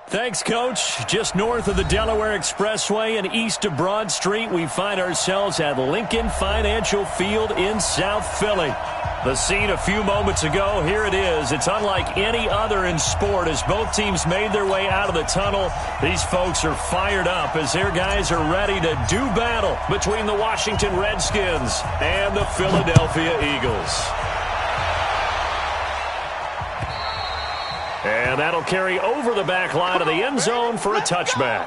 Thanks, Coach. Just north of the Delaware Expressway and east of Broad Street, we find ourselves at Lincoln Financial Field in South Philly. The scene a few moments ago, here it is. It's unlike any other in sport as both teams made their way out of the tunnel. These folks are fired up as their guys are ready to do battle between the Washington Redskins and the Philadelphia Eagles. And that'll carry over the back line of the end zone for a touchback.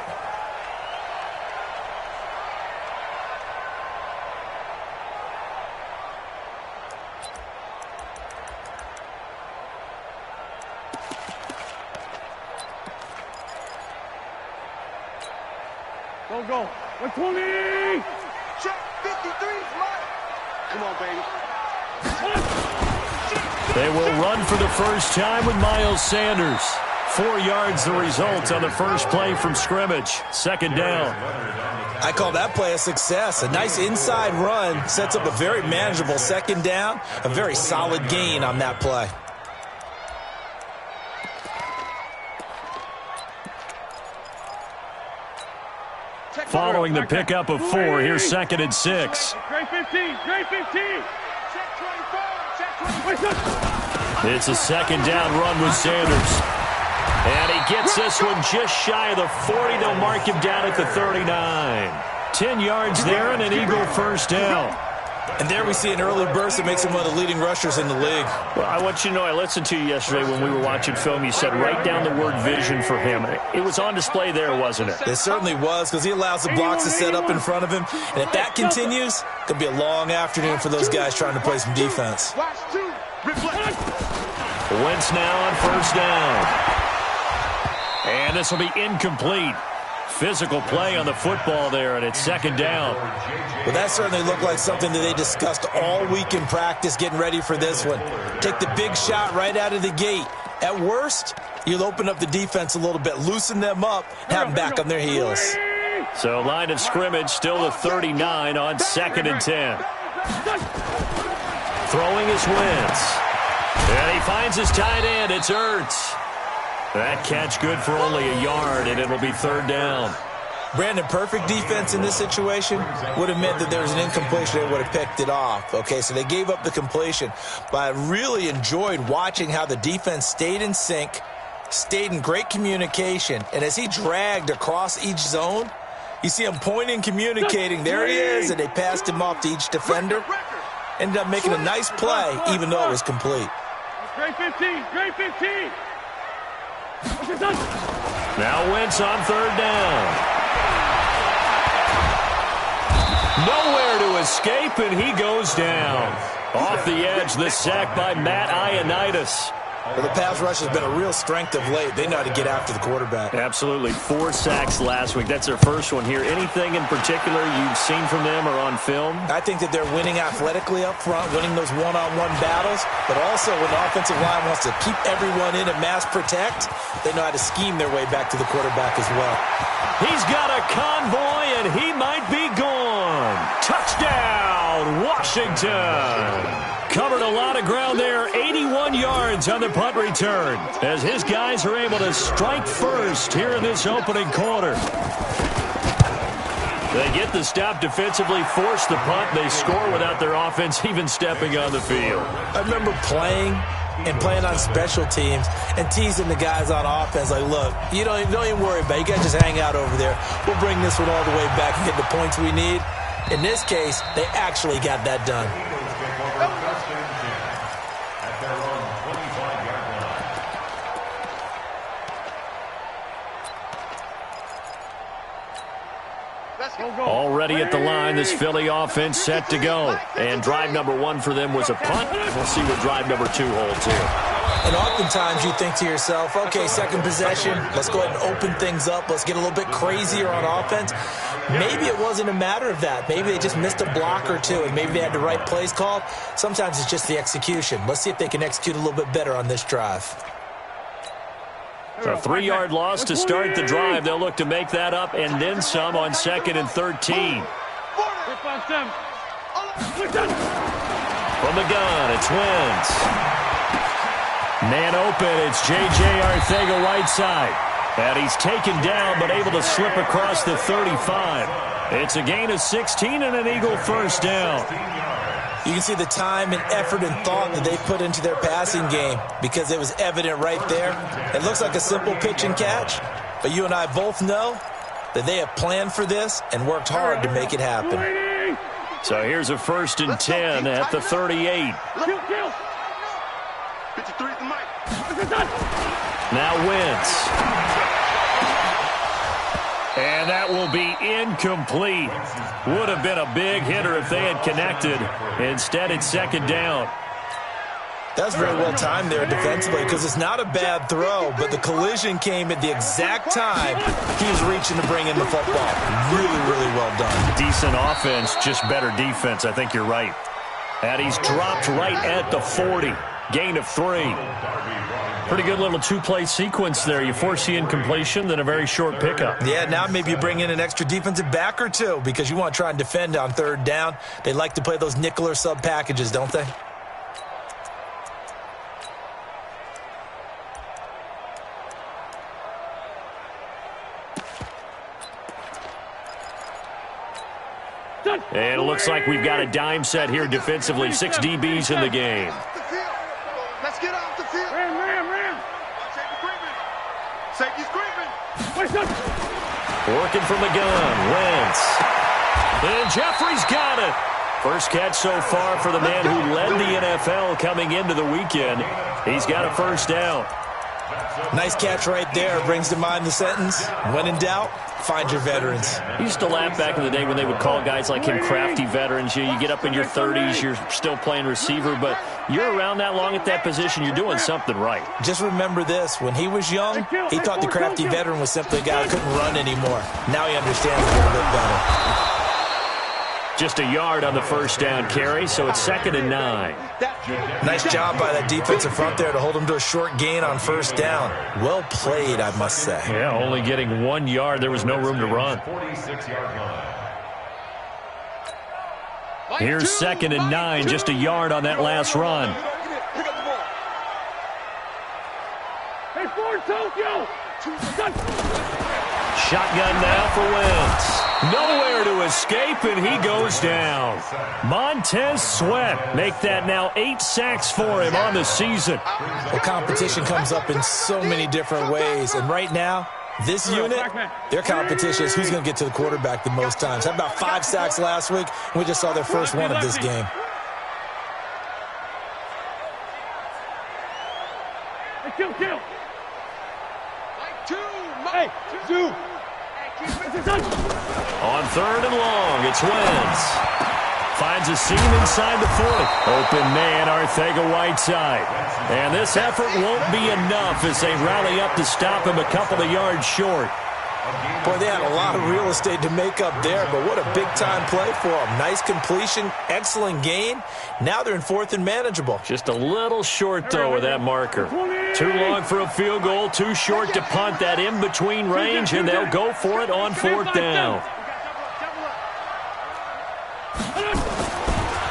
Go. 120! Check 53's mine. Come on, baby. They will run for the first time with Miles Sanders. 4 yards the result on the first play from scrimmage. Second down. I call that play a success. A nice inside run sets up a very manageable second down. A very solid gain on that play. Following the pickup of 4, here's 2nd and 6. Grade 15! Grade 15! Check 24! Check 24! It's a second down run with Sanders. And he gets this one just shy of the 40. They'll mark him down at the 39. 10 yards there and an Eagle first down. And there we see an early burst that makes him one of the leading rushers in the league. Well, I want you to know, I listened to you yesterday when we were watching film. You said write down the word vision for him. It was on display there, wasn't it? It certainly was, because he allows the blocks to set up in front of him. And if that continues, it's going to be a long afternoon for those guys trying to play some defense. Watch 2. Reflect. Wentz now on first down. And this will be incomplete. Physical play on the football there, and it's second down. Well, that certainly looked like something that they discussed all week in practice, getting ready for this one. Take the big shot right out of the gate. At worst, you'll open up the defense a little bit, loosen them up, have them back on their heels. So line of scrimmage still the 39 on 2nd and 10. Throwing is Wentz. And he finds his tight end. It's Ertz. That catch good for only a yard, and it'll be third down. Brandon, perfect defense in this situation would have meant that there was an incompletion. They would have picked it off. Okay, so they gave up the completion. But I really enjoyed watching how the defense stayed in sync, stayed in great communication. And as he dragged across each zone, you see him pointing, communicating. There he is, and they passed him off to each defender. Ended up making a nice play, even though it was complete. Grade 15! Grade 15! Now Wentz on third down. Nowhere to escape, and he goes down. Off the edge, the sack by Matt Ioannidis. Well, the pass rush has been a real strength of late. They know how to get after the quarterback. Absolutely. 4 sacks last week. That's their first one here. Anything in particular you've seen from them or on film? I think that they're winning athletically up front, winning those one-on-one battles, but also when the offensive line wants to keep everyone in and mass protect, they know how to scheme their way back to the quarterback as well. He's got a convoy, and he might be gone. Touchdown, Washington. Covered a lot of ground there, 81 yards on the punt return, as his guys are able to strike first here in this opening quarter. They get the stop defensively, force the punt. They score without their offense even stepping on the field. I remember playing on special teams and teasing the guys on offense like, look, you don't even worry about it. You guys just hang out over there. We'll bring this one all the way back and get the points we need. In this case, they actually got that done. Already at the line, this Philly offense set to go. And drive number 1 for them was a punt. We'll see what drive number 2 holds here. And oftentimes you think to yourself, okay, second possession, let's go ahead and open things up. Let's get a little bit crazier on offense. Maybe it wasn't a matter of that. Maybe they just missed a block or two, and maybe they had the right plays called. Sometimes it's just the execution. Let's see if they can execute a little bit better on this drive. A 3-yard loss to start the drive. They'll look to make that up and then some on 2nd and 13. From the gun, it's Wentz. Man open, it's J.J. Arcega-Whiteside. And he's taken down, but able to slip across the 35. It's a gain of 16 and an Eagle first down. You can see the time and effort and thought that they put into their passing game because it was evident right there. It looks like a simple pitch and catch, but you and I both know that they have planned for this and worked hard to make it happen. So here's a 1st and 10 at the 38. Now Wentz. And that will be incomplete. Would have been a big hitter if they had connected. Instead, it's 2nd down. That's very well timed there defensively because it's not a bad throw, but the collision came at the exact time he was reaching to bring in the football. Really, really well done. Decent offense, just better defense. I think you're right. And he's dropped right at the 40. Gain of 3. Pretty good little 2-play sequence there. You force the incompletion, then a very short pickup. Yeah, now maybe you bring in an extra defensive back or two because you want to try and defend on 3rd down. They like to play those nickel or sub packages, don't they? And it looks like we've got a dime set here defensively. 6 DBs in the game. Let's get off the field. Ram. Safety's creeping. Working from the gun. Wentz. And Jeffrey's got it. First catch so far for the man who led the NFL coming into the weekend. He's got a 1st down. Nice catch right there. Brings to mind the sentence, when in doubt, find your veterans. I used to laugh back in the day when they would call guys like him crafty veterans. You get up in your 30s, you're still playing receiver, but you're around that long at that position, you're doing something right. Just remember this. When he was young, he thought the crafty veteran was simply a guy who couldn't run anymore. Now he understands a little bit better. Just a yard on the 1st down carry, so it's 2nd and 9. Nice job by that defensive front there to hold him to a short gain on 1st down. Well played, I must say. Yeah, only getting 1 yard. There was no room to run. Here's 2nd and 9, just a yard on that last run. Hey, Ford, Tokyo. Shotgun now for Wentz. Nowhere to escape, and he goes down. Montez Sweat make that now 8 sacks for him on the season. Well, competition comes up in so many different ways, and right now, this unit, their competition is who's going to get to the quarterback the most times. Had about 5 sacks last week, and we just saw their first one of this game. Hey, kill. Hey, two. On 3rd and long, it's Wentz. Finds a seam inside the 40. Open man, Arcega-Whiteside. And this effort won't be enough as they rally up to stop him a couple of yards short. Boy, they had a lot of real estate to make up there, but what a big-time play for them. Nice completion, excellent gain. Now they're in 4th and manageable. Just a little short, though, with that marker. Too long for a field goal, too short to punt that in-between range, and they'll go for it on 4th down.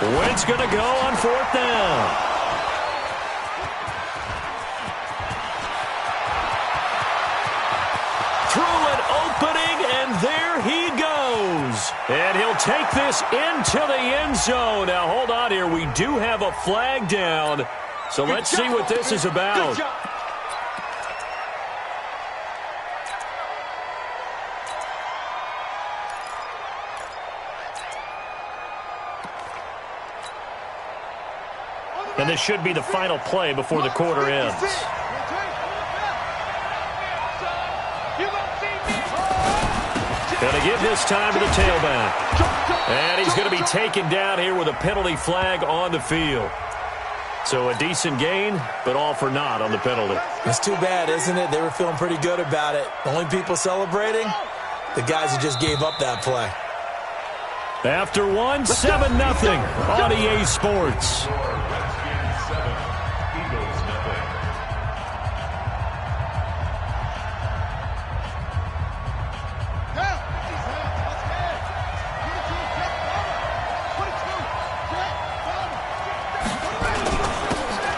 Wentz going to go on 4th down. Through an opening, and there he goes. And he'll take this into the end zone. Now, hold on here. We do have a flag down. So let's see what this is about. And this should be the final play before the quarter ends. Going to give this time to the tailback. And he's going to be taken down here with a penalty flag on the field. So a decent gain, but all for naught on the penalty. It's too bad, isn't it? They were feeling pretty good about it. The only people celebrating, the guys who just gave up that play. After 7-0 on EA Sports.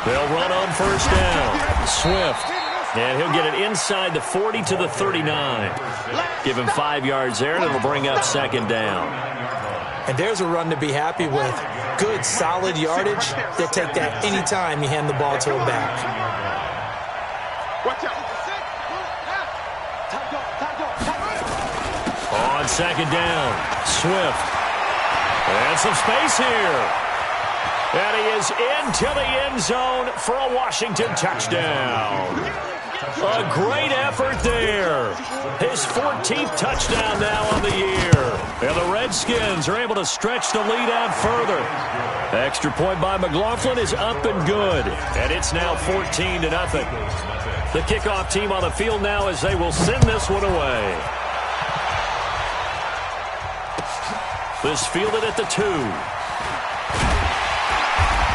They'll run on 1st down. Swift And he'll get it inside the 40 to the 39. Give him 5 yards there, and it'll bring up second down. And there's a run to be happy with. Good, solid yardage. They'll take that anytime you hand the ball to a back. Watch out. On second down, Swift. And some space here. And he is into the end zone for a Washington touchdown. A great effort there. His 14th touchdown now on the year. And the Redskins are able to stretch the lead out further. Extra point by McLaughlin is up and good. And it's now 14-0. The kickoff team on the field now as they will send this one away. This fielded at the 2.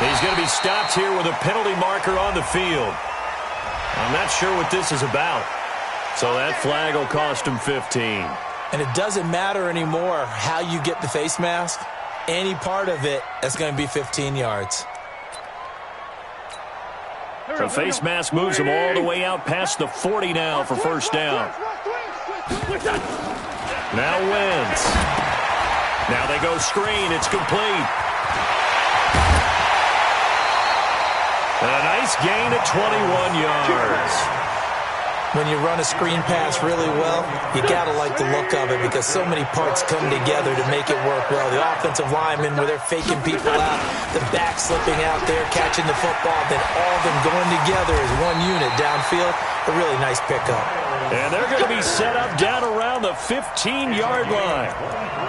He's going to be stopped here with a penalty marker on the field. I'm not sure what this is about. So that flag will cost him 15. And it doesn't matter anymore how you get the face mask. Any part of it, that's going to be 15 yards. The face mask moves him all the way out past the 40 now for first down. Now Wentz. Now they go screen. It's complete. And a nice gain at 21 yards. When you run a screen pass really well, you got to like the look of it because so many parts come together to make it work well. The offensive linemen, where they're faking people out, the back slipping out there, catching the football, then all of them going together as one unit downfield. A really nice pickup. And they're going to be set up down around the 15-yard line.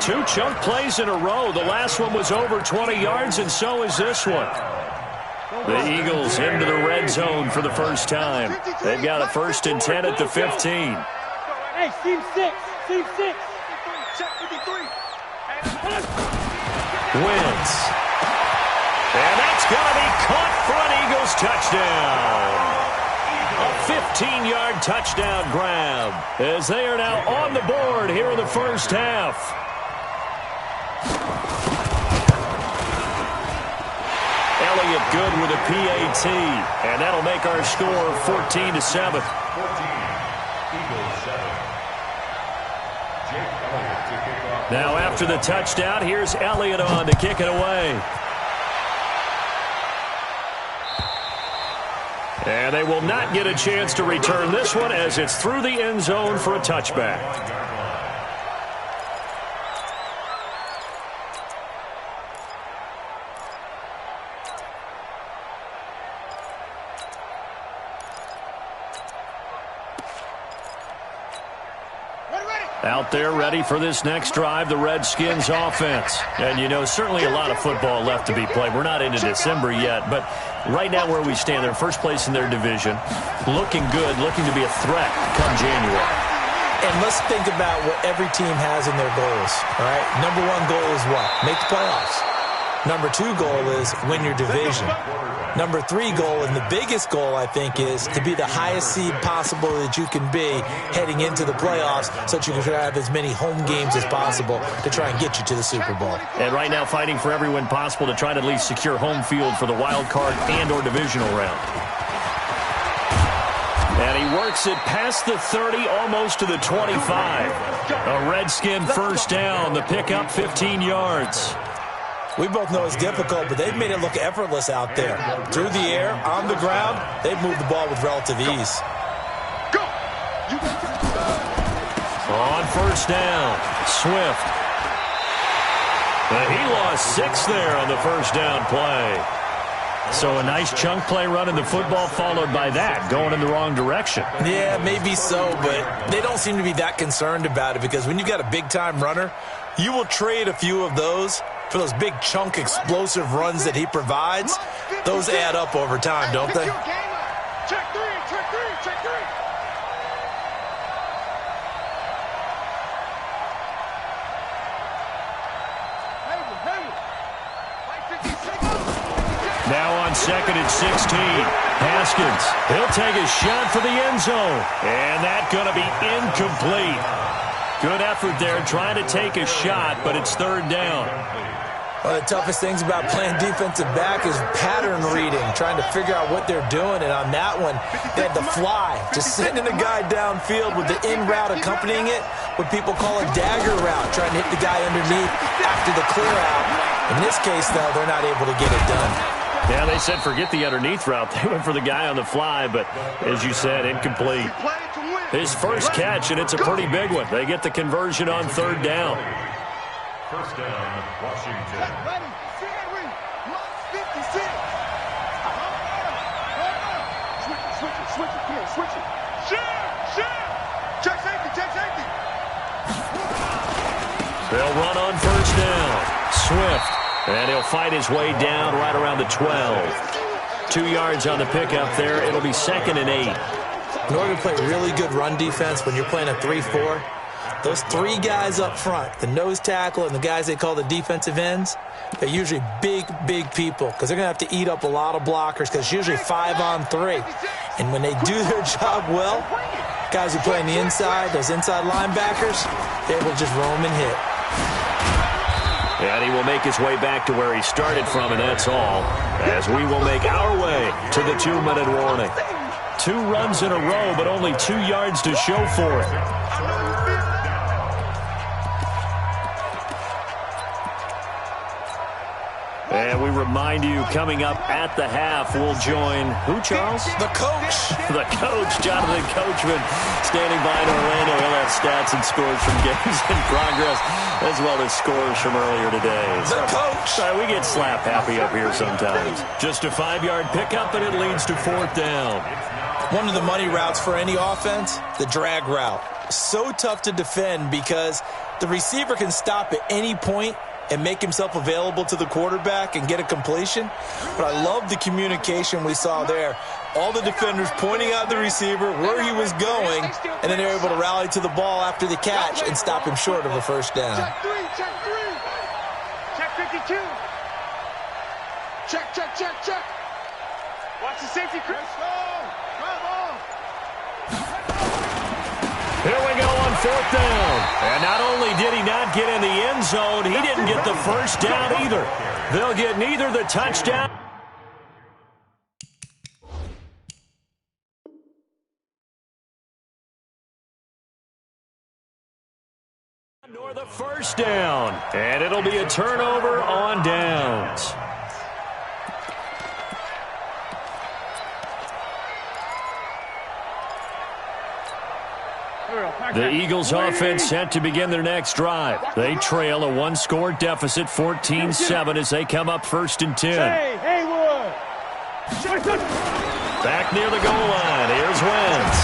2 chunk plays in a row. The last one was over 20 yards, and so is this one. The Eagles into the red zone for the first time. They've got a 1st and 10 at the 15. Hey, team 6. Team 6. Check 53. Wentz. And that's going to be caught for an Eagles touchdown. A 15-yard touchdown grab as they are now on the board here in the first half. Elliott good with a PAT, and that'll make our score 14-7. Now after the touchdown, here's Elliott on to kick it away. And they will not get a chance to return this one as it's through the end zone for a touchback. Out there ready for this next drive, the Redskins offense. And, you know, certainly a lot of football left to be played. We're not into December yet, but right now where we stand, they're first place in their division. Looking good, looking to be a threat come January. And let's think about what every team has in their goals, all right? Number 1 goal is what? Make the playoffs. Number 2 goal is win your division. Number 3 goal, and the biggest goal, I think, is to be the highest seed possible that you can be heading into the playoffs so that you can have as many home games as possible to try and get you to the Super Bowl. And right now fighting for every win possible to try to at least secure home field for the wild card and or divisional round. And he works it past the 30, almost to the 25. A Redskin first down, the pickup 15 yards. We both know it's difficult, but they've made it look effortless out there. Through the air, on the ground, they've moved the ball with relative ease. Go! On first down, Swift. But he lost 6 there on the first down play. So a nice chunk play running the football followed by that, going in the wrong direction. Yeah, maybe so, but they don't seem to be that concerned about it because when you've got a big-time runner, you will trade a few of those for those big chunk explosive runs that he provides. Those add up over time, don't they? Check 3, check 3, check 3. Now on 2nd and 16, Haskins. He'll take a shot for the end zone. And that's going to be incomplete. Good effort there trying to take a shot, but it's 3rd down. One of the toughest things about playing defensive back is pattern reading, trying to figure out what they're doing. And on that one, they had the fly, just sending a guy downfield with the in route accompanying it, what people call a dagger route, trying to hit the guy underneath after the clear out. In this case, though, they're not able to get it done. Yeah, they said forget the underneath route. They went for the guy on the fly, but as you said, incomplete. His first catch, and it's a pretty big one. They get the conversion on third down. First down, Washington. Switch it. Check safety. They'll run on first down. Swift. And he'll fight his way down right around the 12. 2 yards on the pickup there. It'll be 2nd and 8. In order to play really good run defense when you're playing a 3-4, those 3 guys up front, the nose tackle and the guys they call the defensive ends, they're usually big people because they're going to have to eat up a lot of blockers because it's usually 5-on-3. And when they do their job well, guys who play on the inside, those inside linebackers, they're able to just roam and hit. And he will make his way back to where he started from, and that's all, as we will make our way to the 2-minute warning. 2 runs in a row, but only 2 yards to show for it. And we remind you, coming up at the half, we'll join who, Charles? The coach. The coach, Jonathan Coachman, standing by in Orlando. He'll have stats and scores from games in progress, as well as scores from earlier today. The coach. We get slap happy up here sometimes. Just a 5-yard pickup, and it leads to 4th down. One of the money routes for any offense, the drag route. So tough to defend because the receiver can stop at any point and make himself available to the quarterback and get a completion. But I love the communication we saw there. All the defenders pointing out the receiver, where he was going, and then they were able to rally to the ball after the catch and stop him short of a first down. Check 3. Check 52. Check. Watch the safety, Chris. Here we go on 4th down. And not only did he not get in the end zone, he didn't get the first down either. They'll get neither the touchdown nor the first down. And it'll be a turnover on downs. The Eagles offense set to begin their next drive. They trail a 1-score deficit, 14-7, as they come up 1st and 10. Haywood. Back near the goal line. Here's Wentz.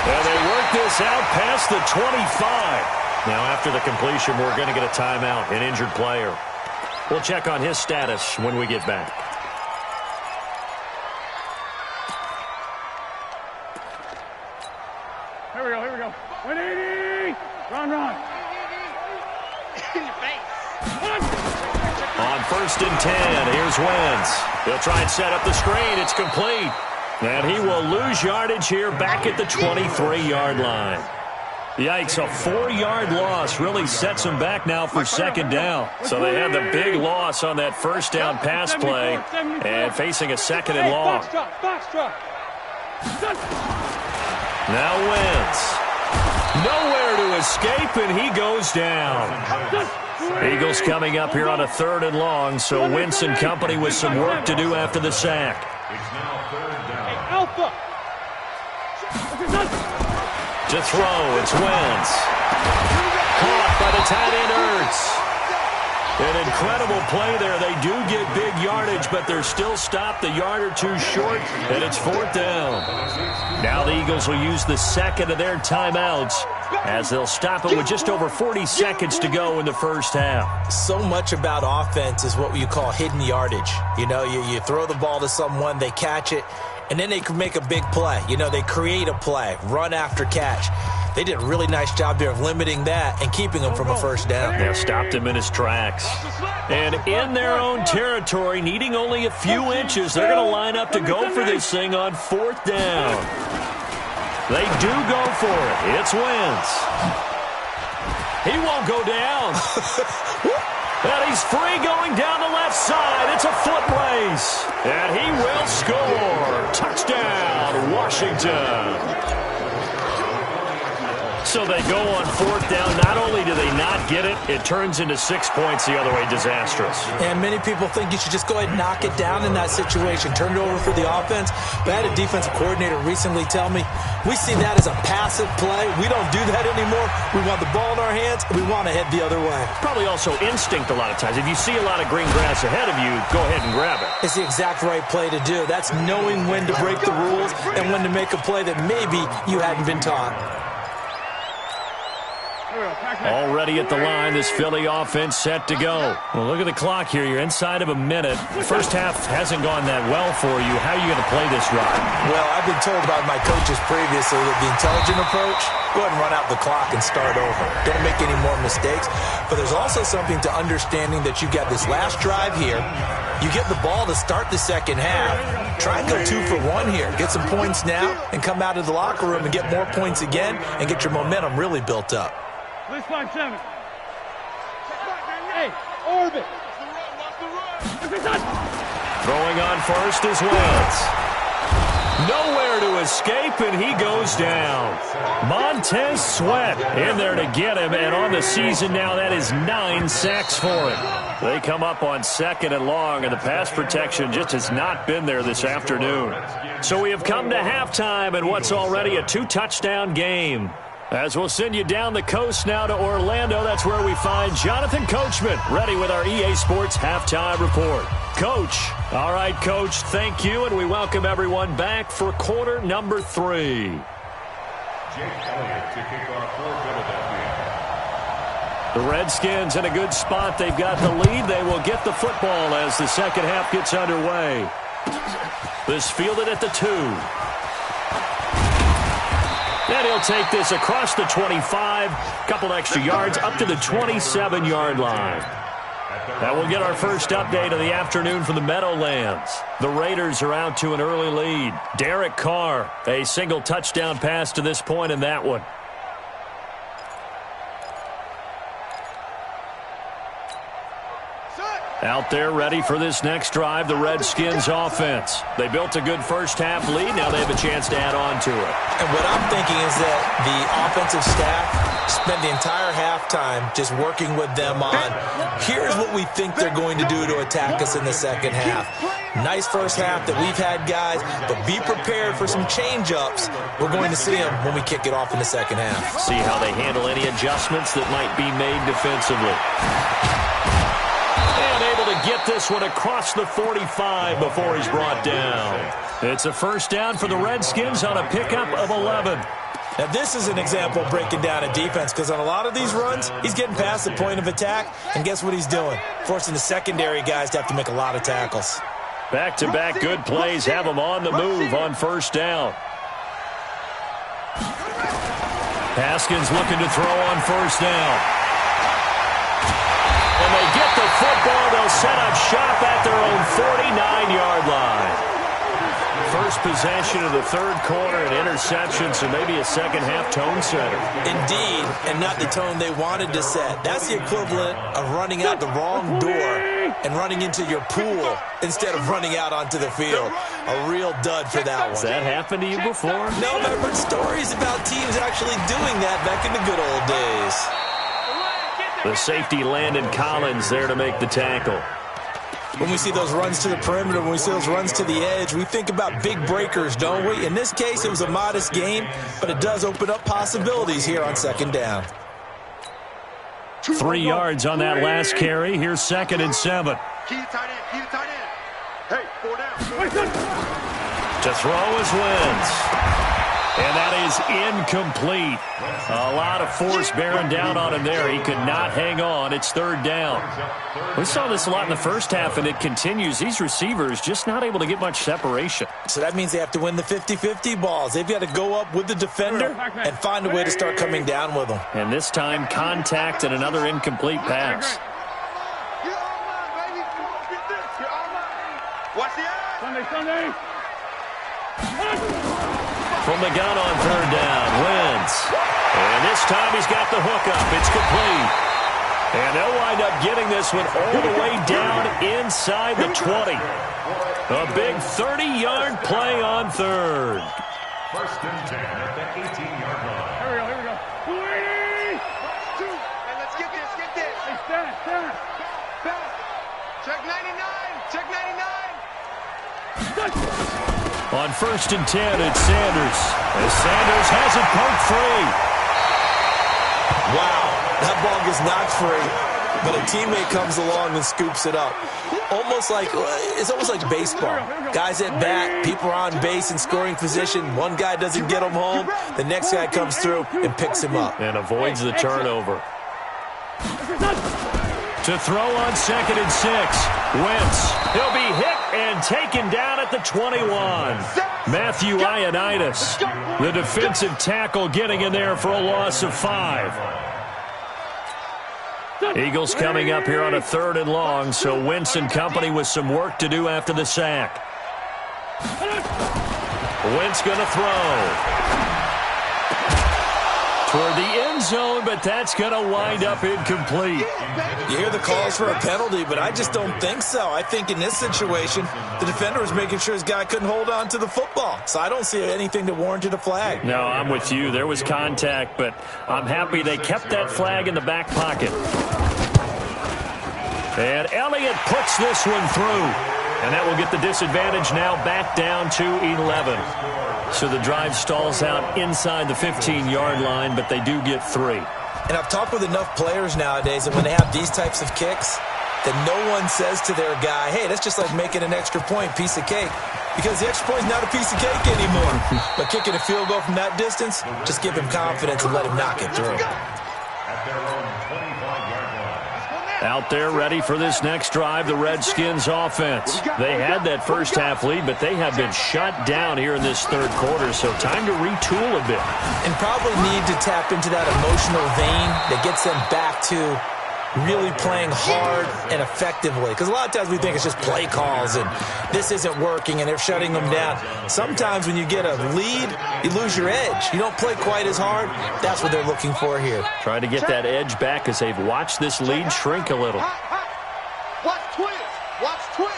And they work this out past the 25. Now, after the completion, we're going to get a timeout, an injured player. We'll check on his status when we get back. Here we go. 180. Run. In your face. On 1st and 10, here's Wentz. He'll try and set up the screen. It's complete. And he will lose yardage here back at the 23-yard line. Yikes, a 4-yard loss really sets them back now for 2nd down. So they had the big loss on that first down pass play and facing a 2nd and long. Box drop. Now Wentz. Nowhere to escape, and he goes down. Eagles coming up here on a 3rd and long, so Wentz and company with some work to do after the sack. It's now 3rd down. Alpha. To throw, it's Wentz. Caught by the tight end, Ertz. An incredible play there. They do get big yardage, but they're still stopped a yard or 2 short, and it's 4th down. Now the Eagles will use the 2nd of their timeouts as they'll stop it with just over 40 seconds to go in the first half. So much about offense is what you call hidden yardage. You know, you throw the ball to someone, they catch it, and then they can make a big play. You know, they create a play, run after catch. They did a really nice job there of limiting that and keeping him from a first down. They stopped him in his tracks. And in their own territory, needing only a few inches, they're going to line up to go for this thing on 4th down. They do go for it. It's Wentz. He won't go down. And he's free going down the left side. It's a foot race. And he will score. Touchdown, Washington. So they go on fourth down. Not only do they not get it, it turns into 6 points the other way. Disastrous. And many people think you should just go ahead and knock it down in that situation. Turn it over for the offense. But I had a defensive coordinator recently tell me, we see that as a passive play. We don't do that anymore. We want the ball in our hands, and we want to head the other way. Probably also instinct a lot of times. If you see a lot of green grass ahead of you, go ahead and grab it. It's the exact right play to do. That's knowing when to break the rules and when to make a play that maybe you hadn't been taught. Already at the line, this Philly offense set to go. Well, look at the clock here. You're inside of a minute. The first half hasn't gone that well for you. How are you going to play this drive? Well, I've been told by my coaches previously that the intelligent approach, go ahead and run out the clock and start over. Don't make any more mistakes. But there's also something to understanding that you got this last drive here. You get the ball to start the second half. Try and go 2 for 1 here. Get some points now and come out of the locker room and get more points again and get your momentum really built up. Let's 5-7. Hey, orbit. Throwing on first is Wentz. Nowhere to escape, and he goes down. Montez Sweat in there to get him, and on the season now, that is 9 sacks for him. They come up on 2nd and long, and the pass protection just has not been there this afternoon. So we have come to halftime in what's already a 2-touchdown game. As we'll send you down the coast now to Orlando, that's where we find Jonathan Coachman, ready with our EA Sports Halftime Report. Coach. All right, Coach, thank you, and we welcome everyone back for quarter number 3. Jake Elliott to kick off for Philadelphia. The Redskins in a good spot. They've got the lead. They will get the football as the second half gets underway. This fielded at the 2. And he'll take this across the 25, couple extra yards, up to the 27-yard line. That will get our first update of the afternoon from the Meadowlands. The Raiders are out to an early lead. Derek Carr, a single touchdown pass to this point in that one. Out there ready for this next drive, the Redskins offense. They built a good first half lead. Now they have a chance to add on to it. And what I'm thinking is that the offensive staff spent the entire halftime just working with them on, here's what we think they're going to do to attack us in the second half. Nice first half that we've had, guys, but be prepared for some change-ups. We're going to see them when we kick it off in the second half. See how they handle any adjustments that might be made defensively. Able to get this one across the 45 before he's brought down. It's a first down for the Redskins on a pickup of 11. Now, this is an example of breaking down a defense because on a lot of these runs, he's getting past the point of attack, and guess what he's doing? Forcing the secondary guys to have to make a lot of tackles. Back-to-back good plays have them on the move on first down. Haskins looking to throw on first down. When they get the football, they'll set up shop at their own 49-yard line. First possession of the third quarter, an interception, so maybe a second-half tone setter. Indeed, and not the tone they wanted to set. That's the equivalent of running out the wrong door and running into your pool instead of running out onto the field. A real dud for that one. Has that happened to you before? No, but I've heard stories about teams actually doing that back in the good old days. The safety Landon Collins there to make the tackle. When we see those runs to the perimeter, when we see those runs to the edge, we think about big breakers, don't we? In this case, it was a modest game, but it does open up possibilities here on second down. 3 yards on that last carry. Here's 2nd and 7. Keep it tight end. Keep it tight end. Hey, 4 down. To throw is Wentz. And that is incomplete. A lot of force bearing down on him there. He could not hang on. It's 3rd down. We saw this a lot in the first half, and it continues. These receivers just not able to get much separation. So that means they have to win the 50-50 balls. They've got to go up with the defender and find a way to start coming down with them. And this time, contact and another incomplete pass. Watch the eye. Sunday. From the gun on 3rd down, Wentz. And this time he's got the hook up. It's complete. And they'll wind up getting this one all the way down inside the 20. A big 30-yard play on third. First and 10 at the 18-yard line. Here we go. 20! Hey, let's get this, get this. Hey, stand. Check 99, check 99. On first and 10, it's Sanders. As Sanders has it poked free. Wow, that ball gets knocked free, but a teammate comes along and scoops it up. It's almost like baseball. Guys at bat, people are on base in scoring position. One guy doesn't get him home. The next guy comes through and picks him up. And avoids the turnover. To throw on second and 6. Wentz. He'll be hit and taken down at the 21. Matthew Ioannidis, the defensive tackle, getting in there for a loss of 5. Eagles coming up here on a 3rd and long, so Wentz and company with some work to do after the sack. Wentz going to throw toward the end zone, but that's going to wind up incomplete. You hear the calls for a penalty, but I just don't think so. I think in this situation, the defender was making sure his guy couldn't hold on to the football. So I don't see anything that warranted a flag. No, I'm with you. There was contact, but I'm happy they kept that flag in the back pocket. And Elliott puts this one through. And that will get the disadvantage now back down to 11. So the drive stalls out inside the 15-yard line, but they do get 3. And I've talked with enough players nowadays that when they have these types of kicks, that no one says to their guy, hey, that's just like making an extra point, piece of cake. Because the extra point is not a piece of cake anymore. But kicking a field goal from that distance, just give him confidence and let him knock it through. At their own 25-yard line. Out there ready for this next drive, the Redskins offense. They had that first half lead, but they have been shut down here in this 3rd quarter, so time to retool a bit. And probably need to tap into that emotional vein that gets them back to really playing hard and effectively. Because a lot of times we think it's just play calls and this isn't working and they're shutting them down. Sometimes when you get a lead, you lose your edge. You don't play quite as hard. That's what they're looking for here. Trying to get that edge back as they've watched this lead shrink a little. Watch twins. Watch twins.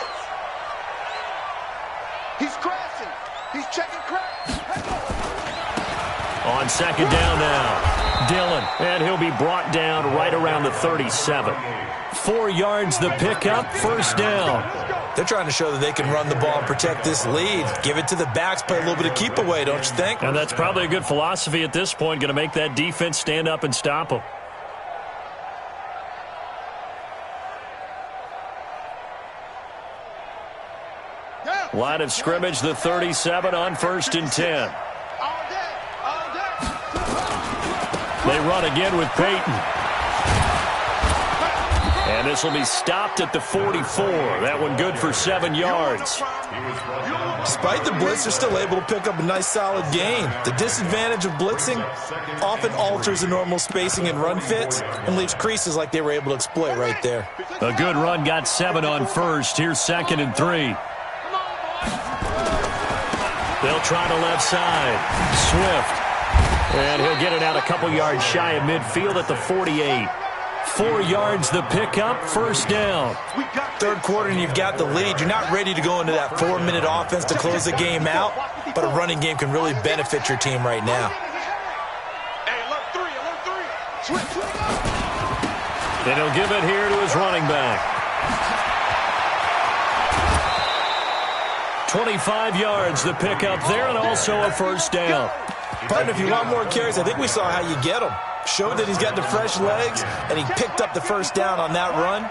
He's crashing. He's checking crash. On second down now, Dillon, and he'll be brought down right around the 37. 4 yards the pickup, first down. They're trying to show that they can run the ball and protect this lead. Give it to the backs, play a little bit of keep away, don't you think? And that's probably a good philosophy at this point, going to make that defense stand up and stop them. Line of scrimmage, the 37 on first and 10. They run again with Peyton. And this will be stopped at the 44. That one good for 7 yards. Despite the blitz, they're still able to pick up a nice solid gain. The disadvantage of blitzing often alters the normal spacing and run fits and leaves creases like they were able to exploit right there. A good run got 7 on first. Here's 2nd and 3. They'll try to left side. Swift. And he'll get it out a couple yards shy of midfield at the 48. 4 yards the pickup, first down. 3rd quarter and you've got the lead. You're not ready to go into that 4-minute offense to close the game out, but a running game can really benefit your team right now. And he'll give it here to his running back. 25 yards the pickup there, and also a first down. Partner, if you want more carries, I think we saw how you get them. Showed that he's got the fresh legs, and he picked up the first down on that run.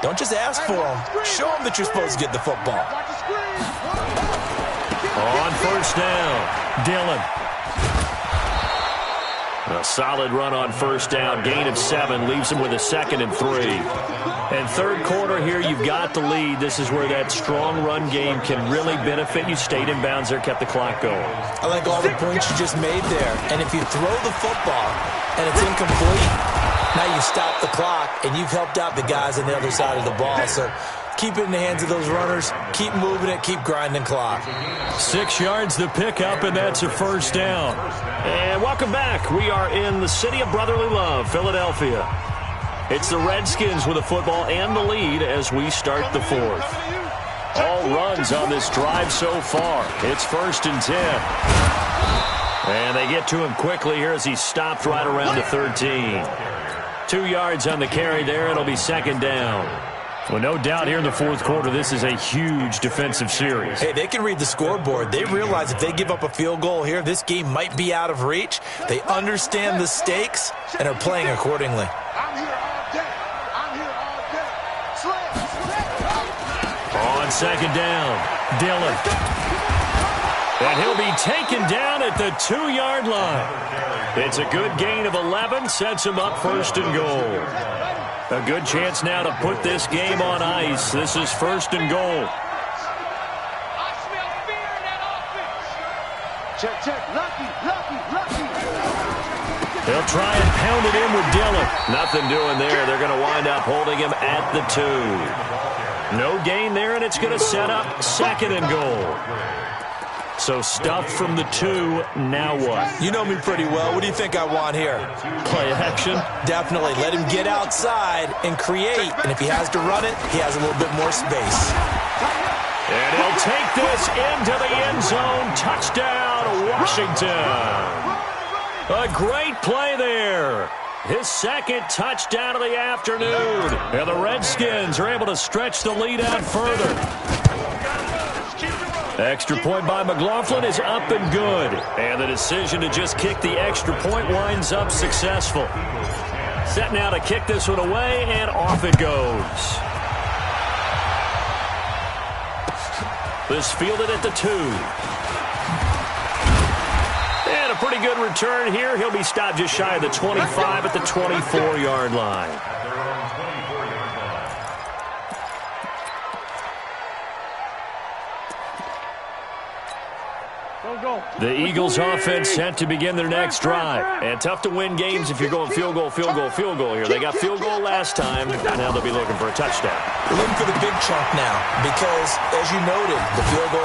Don't just ask for them. Show them that you're supposed to get the football. On first down, Dillon. A solid run on first down. Gain of 7 leaves him with a 2nd and 3. And 3rd quarter here, you've got the lead. This is where that strong run game can really benefit you. Stayed in bounds there, kept the clock going. I like all the points you just made there. And if you throw the football and it's incomplete, now you stop the clock and you've helped out the guys on the other side of the ball. So keep it in the hands of those runners. Keep moving it. Keep grinding clock. 6 yards the pickup, and that's a first down. And welcome back. We are in the city of brotherly love, Philadelphia. It's the Redskins with the football and the lead as we start the fourth. All runs on this drive so far. It's 1st and 10. And they get to him quickly here as he stopped right around the 13. 2 yards on the carry there. It'll be 2nd down. Well, no doubt here in the fourth quarter, this is a huge defensive series. Hey, they can read the scoreboard. They realize if they give up a field goal here, this game might be out of reach. They understand the stakes and are playing accordingly. I'm here all day. I'm here all day. On 2nd down, Dillon. And he'll be taken down at the 2-yard line. It's a good gain of 11, sets him up 1st and goal. A good chance now to put this game on ice. This is 1st and goal. Check, check. Lucky. They'll try and pound it in with Dillon. Nothing doing there. They're going to wind up holding him at the 2. No gain there, and it's going to set up 2nd and goal. So stuffed from the 2, now what? You know me pretty well. What do you think I want here? Play action? Definitely. Let him get outside and create. And if he has to run it, he has a little bit more space. And he'll take this into the end zone. Touchdown, Washington. A great play there. His 2nd touchdown of the afternoon. And the Redskins are able to stretch the lead out further. Extra point by McLaughlin is up and good. And the decision to just kick the extra point winds up successful. Set now to kick this one away, and off it goes. This fielded at the 2. And a pretty good return here. He'll be stopped just shy of the 25 at the 24-yard line. The Eagles offense set to begin their next drive. And tough to win games if you're going field goal here. They got field goal last time. Now they'll be looking for a touchdown. We're looking for the big chunk now because, as you noted, the field goal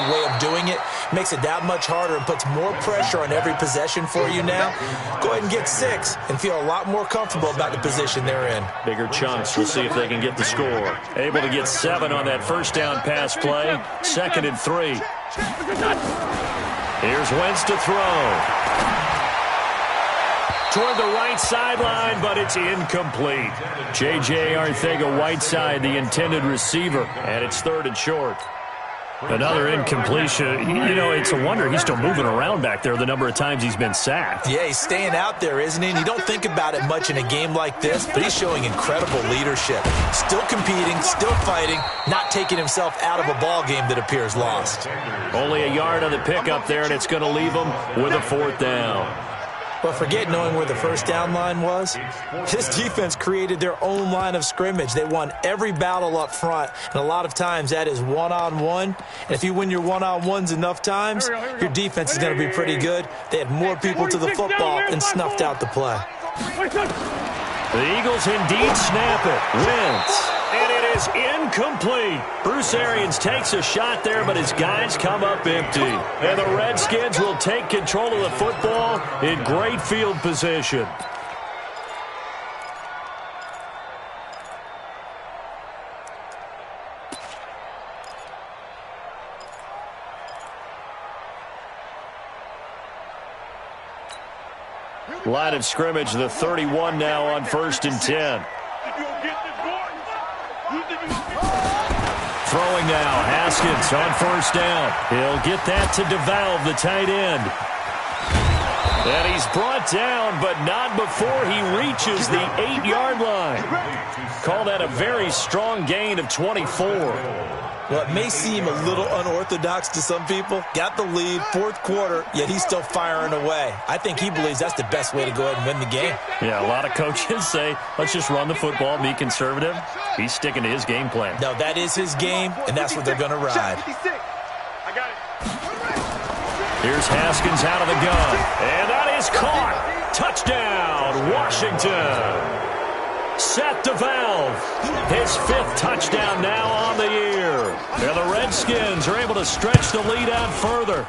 way of doing it makes it that much harder and puts more pressure on every possession for you now. Go ahead and get 6 and feel a lot more comfortable about the position they're in. Bigger chunks. We'll see if they can get the score. Able to get 7 on that 1st down pass play. 2nd and 3. Here's Wentz to throw. Toward the right sideline, but it's incomplete. J.J. Arcega-Whiteside, the intended receiver, and it's 3rd and short. Another incompletion. You know, it's a wonder he's still moving around back there the number of times he's been sacked. Yeah, he's staying out there, isn't he? And you don't think about it much in a game like this, but he's showing incredible leadership. Still competing, still fighting, not taking himself out of a ball game that appears lost. Only a yard on the pickup there, and it's going to leave him with a 4th down. But forget knowing where the 1st down line was. This defense created their own line of scrimmage. They won every battle up front, and a lot of times that is one-on-one. And if you win your one-on-ones enough times, your defense is going to be pretty good. They had more people to the football and snuffed out the play. The Eagles indeed snap it. Wentz. And it is incomplete. Bruce Arians takes a shot there, but his guys come up empty. And the Redskins will take control of the football in great field position. Line of scrimmage, the 31 now on 1st and 10. Throwing now, Haskins on 1st down. He'll get that to DeValve, the tight end. And he's brought down, but not before he reaches the 8-yard line. Call that a very strong gain of 24. Well, it may seem a little unorthodox to some people. Got the lead, 4th quarter, yet he's still firing away. I think he believes that's the best way to go ahead and win the game. Yeah, a lot of coaches say, let's just run the football, be conservative. He's sticking to his game plan. No, that is his game, and that's what they're going to ride. I got it. Here's Haskins out of the gun, and that is caught. Touchdown, Washington. Seth DeValve, his 5th touchdown now on the year. And the Redskins are able to stretch the lead out further.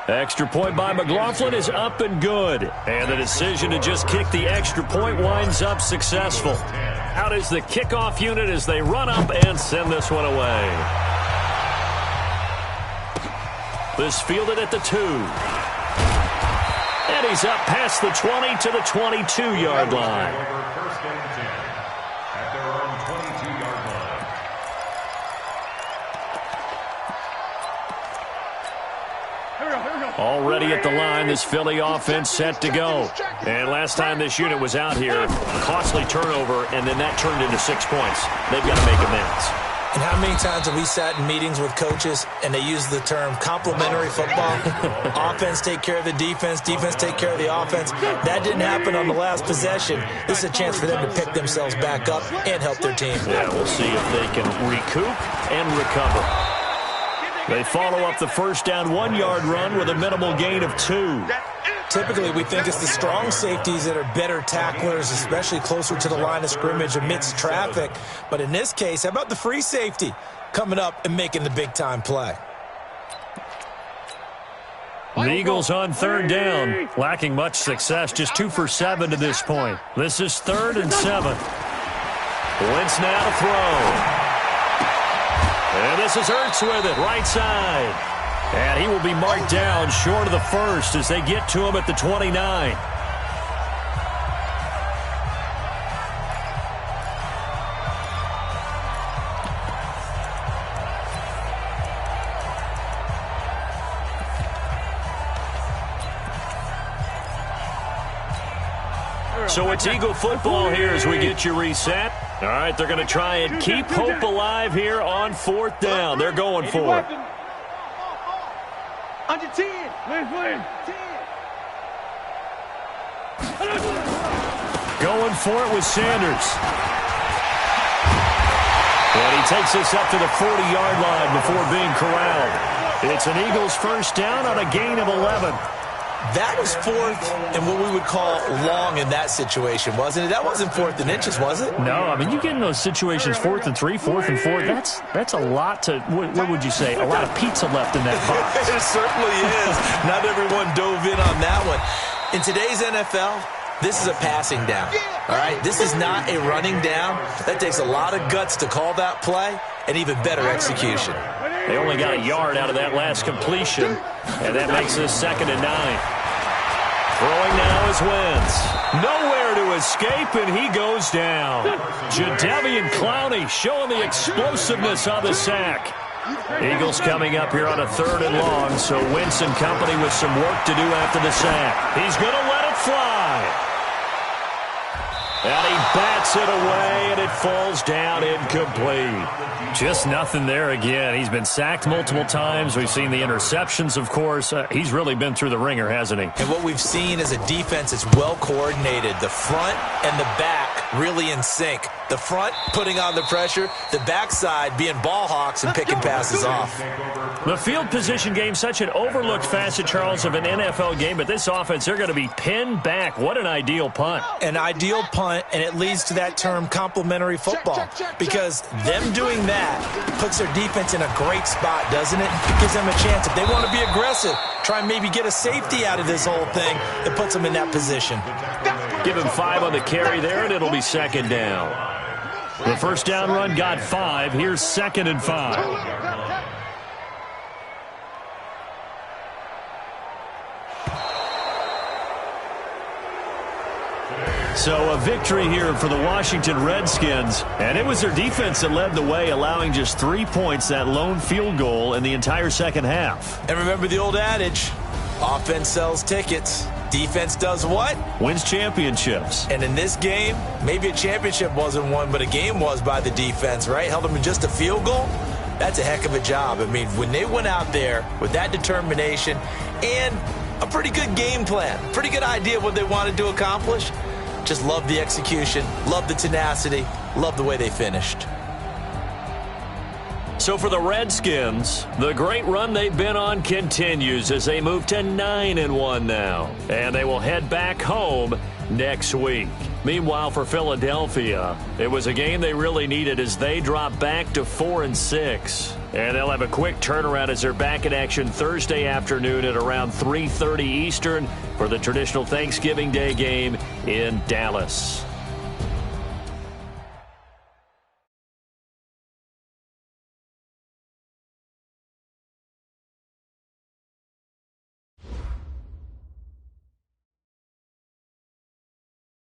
Extra point by McLaughlin is up and good. And the decision to just kick the extra point winds up successful. Out is the kickoff unit as they run up and send this one away. This fielded at the 2. And he's up past the 20 to the 22-yard line. First and 10 at their own 22-yard line. Already at the line, this Philly offense set to go. And last time this unit was out here, costly turnover, and then that turned into 6 points. They've got to make amends. And how many times have we sat in meetings with coaches and they use the term complementary football? Offense take care of the defense, defense take care of the offense. That didn't happen on the last possession. This is a chance for them to pick themselves back up and help their team. Yeah, we'll see if they can recoup and recover. They follow up the first down 1-yard run with a minimal gain of 2. Typically, we think it's the strong safeties that are better tacklers, especially closer to the line of scrimmage amidst traffic. But in this case, how about the free safety coming up and making the big-time play? The Eagles on third down, lacking much success, just 2 for 7 to this point. This is 3rd and 7. Wentz now to throw. And this is Ertz with it, right side. And he will be marked down short of the first as they get to him at the 29. So it's Eagle football here as we get you reset. All right, they're going to try and keep hope alive here on 4th down. They're going for it. Under 10. Going for it with Sanders. And he takes this up to the 40-yard line before being corralled. It's an Eagles first down on a gain of 11. That was 4th and what we would call long in that situation, wasn't it? That wasn't 4th and inches, was it? No, I mean, you get in those situations 4th and 3, 4th and 4. That's a lot to, what would you say, a lot of pizza left in that box. It certainly is. Not everyone dove in on that one. In today's NFL, this is a passing down, all right? This is not a running down. That takes a lot of guts to call that play and even better execution. They only got a yard out of that last completion, and that makes this 2nd and 9. Throwing now is Wentz. Nowhere to escape, and he goes down. Jadeveon Clowney showing the explosiveness on the sack. Eagles coming up here on a 3rd and long, so Wentz and company with some work to do after the sack. He's going to let it fly. And he bats it away, and it falls down incomplete. Just nothing there again. He's been sacked multiple times. We've seen the interceptions, of course. He's really been through the ringer, hasn't he? And what we've seen is a defense that's well coordinated. The front and the back really in sync. The front putting on the pressure, the backside being ball hawks and picking passes off. The field position game, such an overlooked facet, Charles, of an NFL game, but this offense, they're going to be pinned back. What an ideal punt. An ideal punt, and it leads to that term complementary football, because them doing that puts their defense in a great spot, doesn't it? It gives them a chance. If they want to be aggressive, try and maybe get a safety out of this whole thing, it puts them in that position. Give him 5 on the carry there, and it'll be 2nd down. The first down run got 5. Here's 2nd and 5. So a victory here for the Washington Redskins, and it was their defense that led the way, allowing just 3 points, that lone field goal in the entire second half. And remember the old adage, offense sells tickets. Defense does what? Wins championships. And in this game, maybe a championship wasn't won, but a game was by the defense, right? Held them in just a field goal. That's a heck of a job. I mean, when they went out there with that determination and a pretty good game plan, pretty good idea of what they wanted to accomplish, just love the execution, love the tenacity, love the way they finished. So for the Redskins, the great run they've been on continues as they move to 9-1 now. And they will head back home next week. Meanwhile, for Philadelphia, it was a game they really needed as they drop back to 4-6. And they'll have a quick turnaround as they're back in action Thursday afternoon at around 3:30 Eastern for the traditional Thanksgiving Day game in Dallas.